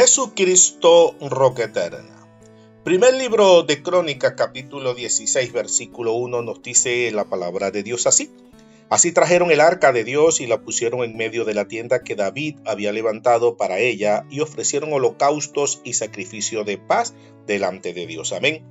Jesucristo, roca eterna. Primer libro de Crónicas, capítulo 16, versículo 1, nos dice la palabra de Dios así. Así trajeron el arca de Dios y la pusieron en medio de la tienda que David había levantado para ella y ofrecieron holocaustos y sacrificio de paz delante de Dios. Amén.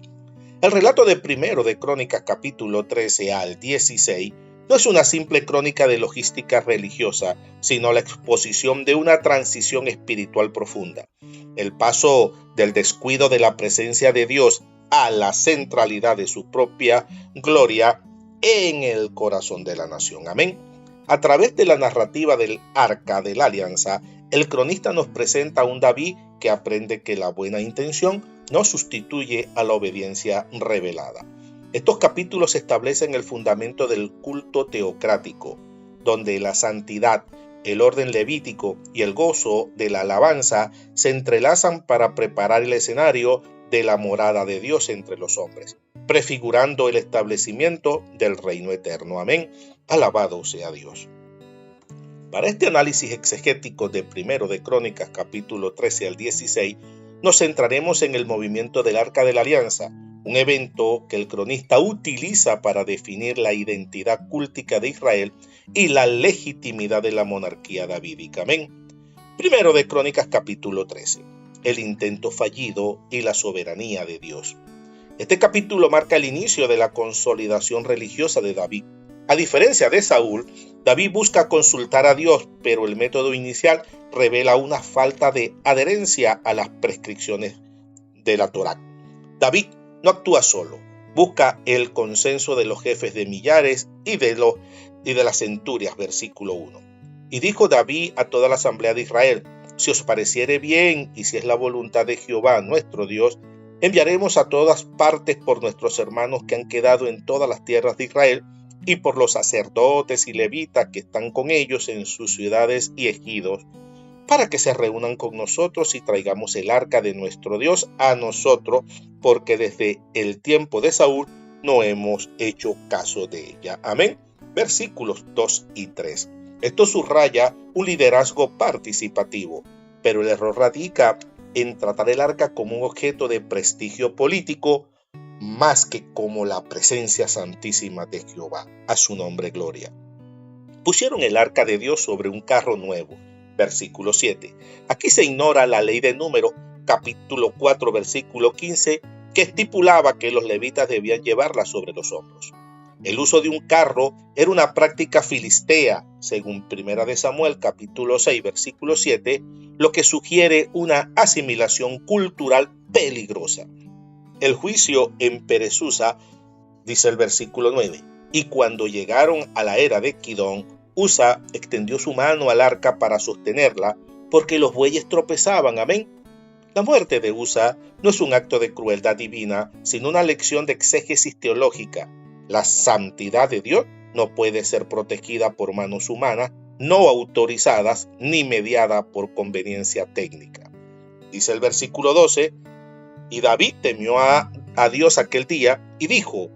El relato de primero de Crónicas, capítulo 13 al 16, no es una simple crónica de logística religiosa, sino la exposición de una transición espiritual profunda. El paso del descuido de la presencia de Dios a la centralidad de su propia gloria en el corazón de la nación. Amén. A través de la narrativa del Arca de la Alianza, el cronista nos presenta a un David que aprende que la buena intención no sustituye a la obediencia revelada. Estos capítulos establecen el fundamento del culto teocrático, donde la santidad, el orden levítico y el gozo de la alabanza se entrelazan para preparar el escenario de la morada de Dios entre los hombres, prefigurando el establecimiento del reino eterno. Amén. Alabado sea Dios. Para este análisis exegético de primero de Crónicas, capítulo 13 al 16, nos centraremos en el movimiento del Arca de la Alianza, un evento que el cronista utiliza para definir la identidad cúltica de Israel y la legitimidad de la monarquía davídica. Amén. Primero de Crónicas, capítulo 13, el intento fallido y la soberanía de Dios. Este capítulo marca el inicio de la consolidación religiosa de David. A diferencia de Saúl, David busca consultar a Dios, pero el método inicial revela una falta de adherencia a las prescripciones de la Torá. David no actúa solo, busca el consenso de los jefes de millares y de las centurias, versículo 1. Y dijo David a toda la asamblea de Israel: si os pareciere bien y si es la voluntad de Jehová nuestro Dios, enviaremos a todas partes por nuestros hermanos que han quedado en todas las tierras de Israel y por los sacerdotes y levitas que están con ellos en sus ciudades y ejidos, para que se reúnan con nosotros y traigamos el arca de nuestro Dios a nosotros, porque desde el tiempo de Saúl no hemos hecho caso de ella. Amén. Versículos 2 y 3. Esto subraya un liderazgo participativo, pero el error radica en tratar el arca como un objeto de prestigio político más que como la presencia santísima de Jehová. A su nombre gloria. Pusieron el arca de Dios sobre un carro nuevo. Versículo 7. Aquí se ignora la ley de Números, capítulo 4, versículo 15, que estipulaba que los levitas debían llevarla sobre los hombros. El uso de un carro era una práctica filistea, según 1 de Samuel, capítulo 6, versículo 7, lo que sugiere una asimilación cultural peligrosa. El juicio en Peresusa, dice el versículo 9, y cuando llegaron a la era de Kidón, Usa extendió su mano al arca para sostenerla, porque los bueyes tropezaban. Amén. La muerte de Usa no es un acto de crueldad divina, sino una lección de exégesis teológica. La santidad de Dios no puede ser protegida por manos humanas, no autorizadas ni mediada por conveniencia técnica. Dice el versículo 12, y David temió a Dios aquel día y dijo: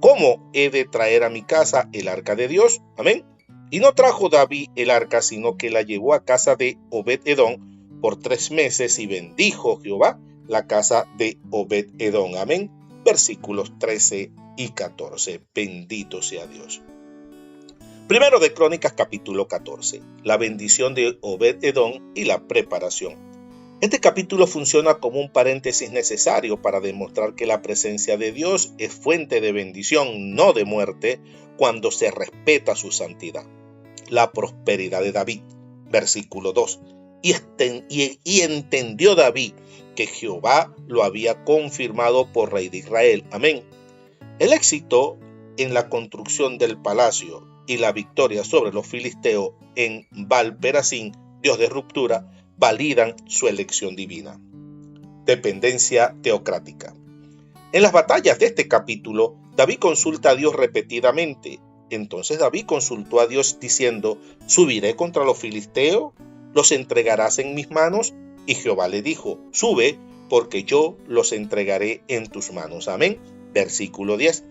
¿cómo he de traer a mi casa el arca de Dios? Amén. Y no trajo David el arca, sino que la llevó a casa de Obed-Edom por 3 meses, y bendijo Jehová la casa de Obed-Edom. Amén. Versículos 13 y 14. Bendito sea Dios. Primero de Crónicas, capítulo 14. La bendición de Obed-Edom y la preparación. Este capítulo funciona como un paréntesis necesario para demostrar que la presencia de Dios es fuente de bendición, no de muerte, cuando se respeta su santidad. La prosperidad de David, versículo 2. Y entendió David que Jehová lo había confirmado por rey de Israel. Amén. El éxito en la construcción del palacio y la victoria sobre los filisteos en Baal-Perasín, Dios de ruptura, validan su elección divina. Dependencia teocrática. En las batallas de este capítulo, David consulta a Dios repetidamente. Entonces David consultó a Dios diciendo: ¿subiré contra los filisteos? ¿Los entregarás en mis manos? Y Jehová le dijo: sube, porque yo los entregaré en tus manos. Amén. Versículo 10.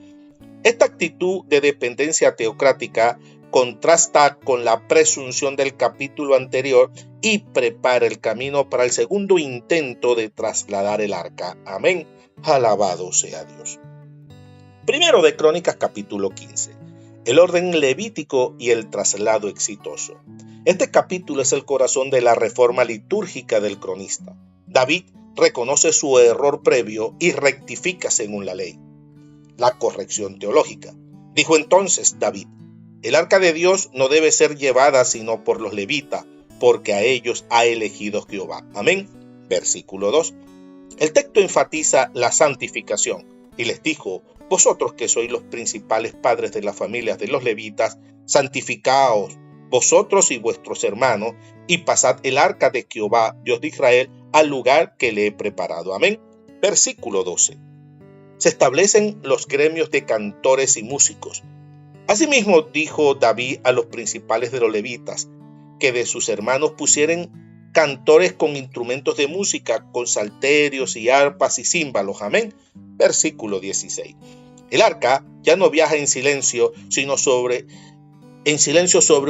Esta actitud de dependencia teocrática contrasta con la presunción del capítulo anterior y prepara el camino para el segundo intento de trasladar el arca. Amén. Alabado sea Dios. Primero de Crónicas capítulo 15. El orden levítico y el traslado exitoso. Este capítulo es el corazón de la reforma litúrgica del cronista. David reconoce su error previo y rectifica según la ley. La corrección teológica. Dijo entonces David: el arca de Dios no debe ser llevada sino por los levitas, porque a ellos ha elegido Jehová. Amén. Versículo 2. El texto enfatiza la santificación y les dijo: vosotros que sois los principales padres de las familias de los levitas, santificaos vosotros y vuestros hermanos, y pasad el arca de Jehová, Dios de Israel, al lugar que le he preparado. Amén. Versículo 12. Se establecen los gremios de cantores y músicos. Asimismo dijo David a los principales de los levitas, que de sus hermanos pusieren cantores con instrumentos de música, con salterios y arpas y címbalos. Amén. Versículo 16. El arca ya no viaja en silencio sobre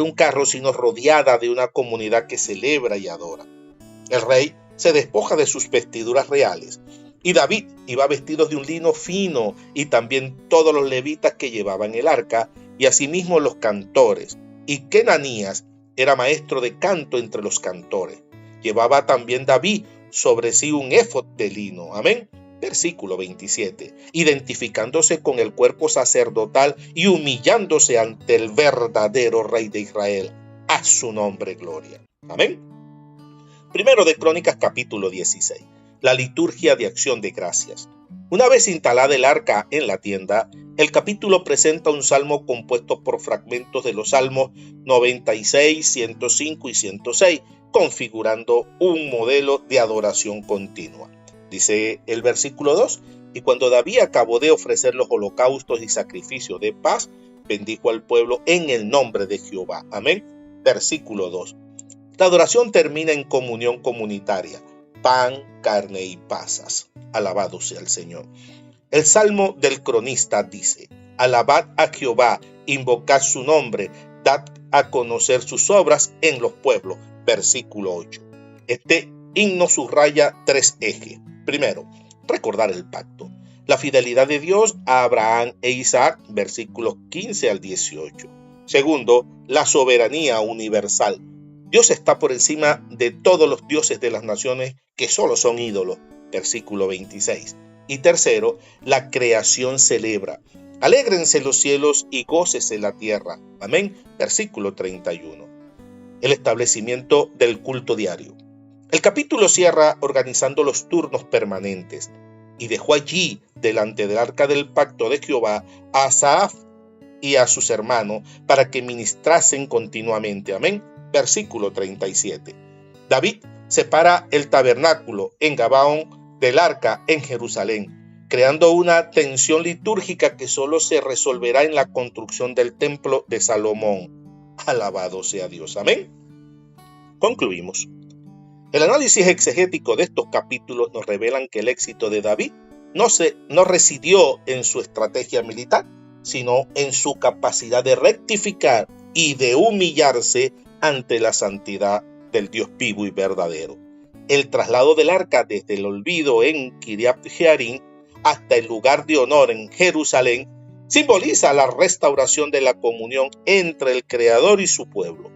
un carro, sino rodeada de una comunidad que celebra y adora. El rey se despoja de sus vestiduras reales, y David iba vestido de un lino fino, y también todos los levitas que llevaban el arca, y asimismo los cantores. Y Kenanías era maestro de canto entre los cantores. Llevaba también David sobre sí un éfod de lino. Amén. Versículo 27. Identificándose con el cuerpo sacerdotal y humillándose ante el verdadero Rey de Israel. A su nombre gloria. Amén. Primero de Crónicas capítulo 16. La liturgia de acción de gracias. Una vez instalada el arca en la tienda, el capítulo presenta un salmo compuesto por fragmentos de los salmos 96, 105 y 106, configurando un modelo de adoración continua. Dice el versículo 2, y cuando David acabó de ofrecer los holocaustos y sacrificios de paz, bendijo al pueblo en el nombre de Jehová. Amén. Versículo 2. La adoración termina en comunión comunitaria, pan, carne y pasas. Alabado sea el Señor. El salmo del cronista dice: alabad a Jehová, invocad su nombre, dad a conocer sus obras en los pueblos. Versículo 8. Este himno subraya tres ejes. Primero, recordar el pacto. La fidelidad de Dios a Abraham e Isaac, versículos 15 al 18. Segundo, la soberanía universal. Dios está por encima de todos los dioses de las naciones que solo son ídolos, versículo 26. Y tercero, la creación celebra. Alégrense los cielos y gócese la tierra. Amén, versículo 31. El establecimiento del culto diario. El capítulo cierra organizando los turnos permanentes y dejó allí, delante del arca del pacto de Jehová, a Asaf y a sus hermanos para que ministrasen continuamente. Amén. Versículo 37. David separa el tabernáculo en Gabaón del arca en Jerusalén, creando una tensión litúrgica que solo se resolverá en la construcción del templo de Salomón. Alabado sea Dios. Amén. Concluimos. El análisis exegético de estos capítulos nos revelan que el éxito de David no residió en su estrategia militar, sino en su capacidad de rectificar y de humillarse ante la santidad del Dios vivo y verdadero. El traslado del arca desde el olvido en Kiriat Jearim hasta el lugar de honor en Jerusalén simboliza la restauración de la comunión entre el Creador y su pueblo.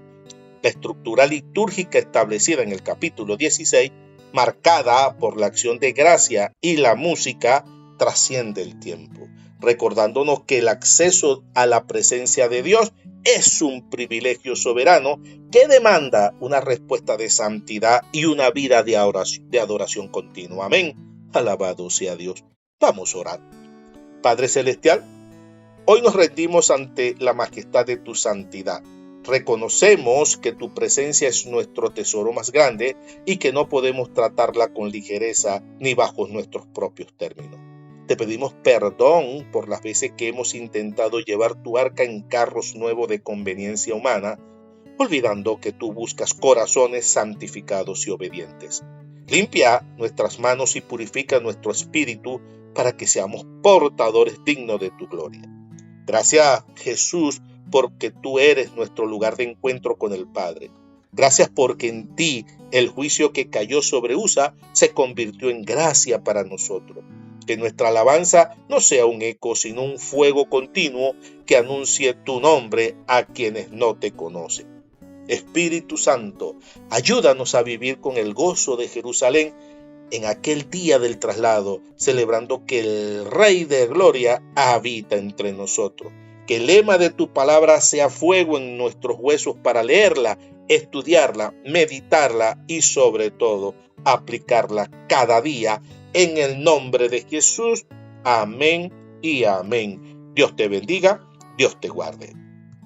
La estructura litúrgica establecida en el capítulo 16, marcada por la acción de gracia y la música, trasciende el tiempo, recordándonos que el acceso a la presencia de Dios es un privilegio soberano que demanda una respuesta de santidad y una vida de adoración continua. Amén. Alabado sea Dios. Vamos a orar. Padre Celestial, hoy nos rendimos ante la majestad de tu santidad. Reconocemos que tu presencia es nuestro tesoro más grande y que no podemos tratarla con ligereza ni bajo nuestros propios términos. Te pedimos perdón por las veces que hemos intentado llevar tu arca en carros nuevos de conveniencia humana, olvidando que tú buscas corazones santificados y obedientes. Limpia nuestras manos y purifica nuestro espíritu para que seamos portadores dignos de tu gloria. Gracias, Jesús, porque tú eres nuestro lugar de encuentro con el Padre. Gracias porque en ti el juicio que cayó sobre Usa se convirtió en gracia para nosotros. Que nuestra alabanza no sea un eco, sino un fuego continuo que anuncie tu nombre a quienes no te conocen. Espíritu Santo, ayúdanos a vivir con el gozo de Jerusalén en aquel día del traslado, celebrando que el Rey de Gloria habita entre nosotros. Que el lema de tu palabra sea fuego en nuestros huesos para leerla, estudiarla, meditarla y sobre todo aplicarla cada día en el nombre de Jesús. Amén y amén. Dios te bendiga, Dios te guarde.